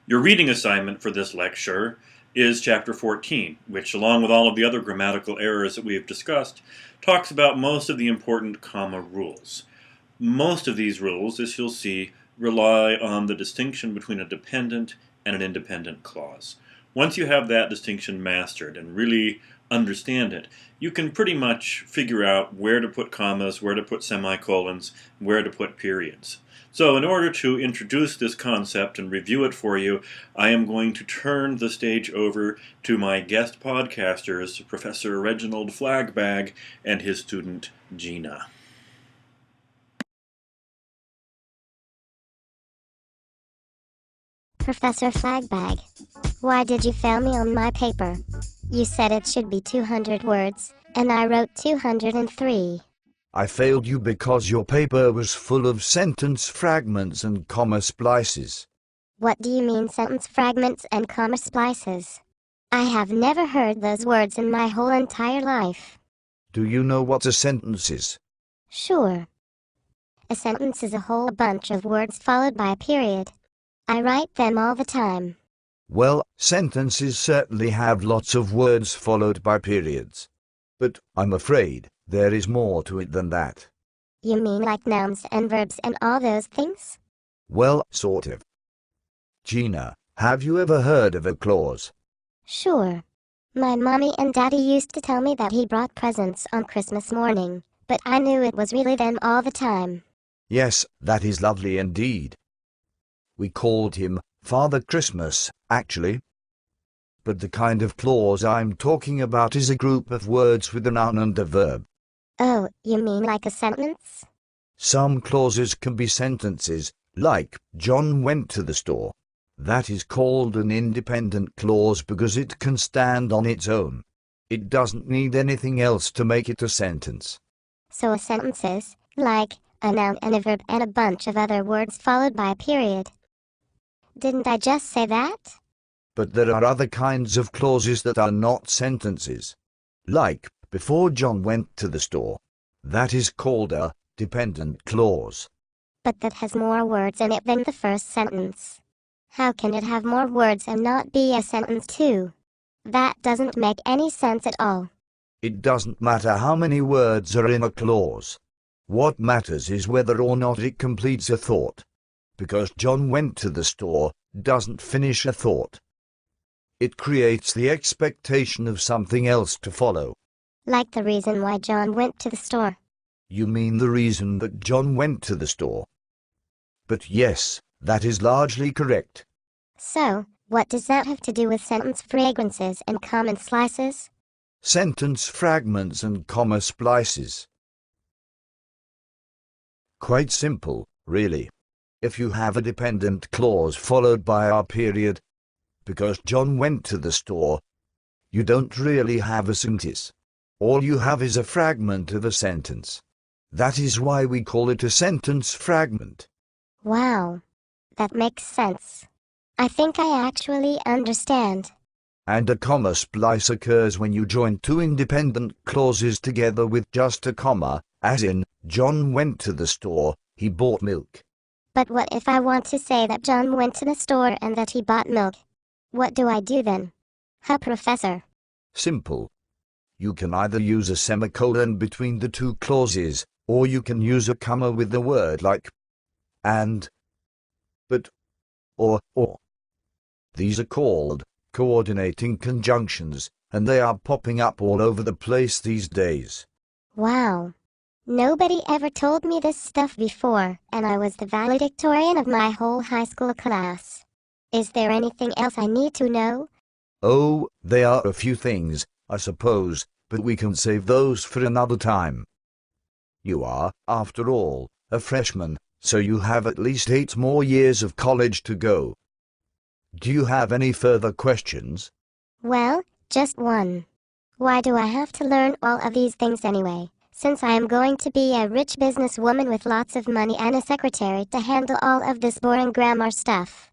Your reading assignment for this lecture is Chapter 14, which, along with all of the other grammatical errors that we have discussed, talks about most of the important comma rules. Most of these rules, as you'll see, rely on the distinction between a dependent and an independent clause. Once you have that distinction mastered and really understand it, you can pretty much figure out where to put commas, where to put semicolons, where to put periods. So in order to introduce this concept and review it for you, I am going to turn the stage over to my guest podcasters, Professor Reginald Flagbag and his student Gina. Professor Flagbag, why did you fail me on my paper? You said it should be 200 words, and I wrote 203. I failed you because your paper was full of sentence fragments and comma splices. What do you mean sentence fragments and comma splices? I have never heard those words in my whole entire life. Do you know what a sentence is? Sure. A sentence is a whole bunch of words followed by a period. I write them all the time. Well, sentences certainly have lots of words followed by periods. But I'm afraid there is more to it than that. You mean like nouns and verbs and all those things? Well, sort of. Gina, have you ever heard of a clause? Sure. My mommy and daddy used to tell me that he brought presents on Christmas morning, but I knew it was really them all the time. Yes, that is lovely indeed. We called him Father Christmas, actually. But the kind of clause I'm talking about is a group of words with a noun and a verb. Oh, you mean like a sentence? Some clauses can be sentences, like, John went to the store. That is called an independent clause because it can stand on its own. It doesn't need anything else to make it a sentence. So a sentence is, like, a noun and a verb and a bunch of other words followed by a period. Didn't I just say that? But there are other kinds of clauses that are not sentences. Like, before John went to the store. That is called a dependent clause. But that has more words in it than the first sentence. How can it have more words and not be a sentence too? That doesn't make any sense at all. It doesn't matter how many words are in a clause. What matters is whether or not it completes a thought. Because John went to the store doesn't finish a thought. It creates the expectation of something else to follow. Like the reason why John went to the store. You mean the reason that John went to the store? But yes, that is largely correct. So, what does that have to do with sentence fragrances and comma slices? Sentence fragments and comma splices. Quite simple, really. If you have a dependent clause followed by a period, because John went to the store, you don't really have a sentence. All you have is a fragment of a sentence. That is why we call it a sentence fragment. Wow. That makes sense. I think I actually understand. And a comma splice occurs when you join two independent clauses together with just a comma, as in, John went to the store, he bought milk. But what if I want to say that John went to the store and that he bought milk? What do I do then? Huh, Professor? Simple. You can either use a semicolon between the two clauses, or you can use a comma with a word like and, but, or. These are called coordinating conjunctions, and they are popping up all over the place these days. Wow. Nobody ever told me this stuff before, and I was the valedictorian of my whole high school class. Is there anything else I need to know? Oh, there are a few things, I suppose, but we can save those for another time. You are, after all, a freshman, so you have at least 8 more years of college to go. Do you have any further questions? Well, just one. Why do I have to learn all of these things anyway? Since I am going to be a rich businesswoman with lots of money and a secretary to handle all of this boring grammar stuff.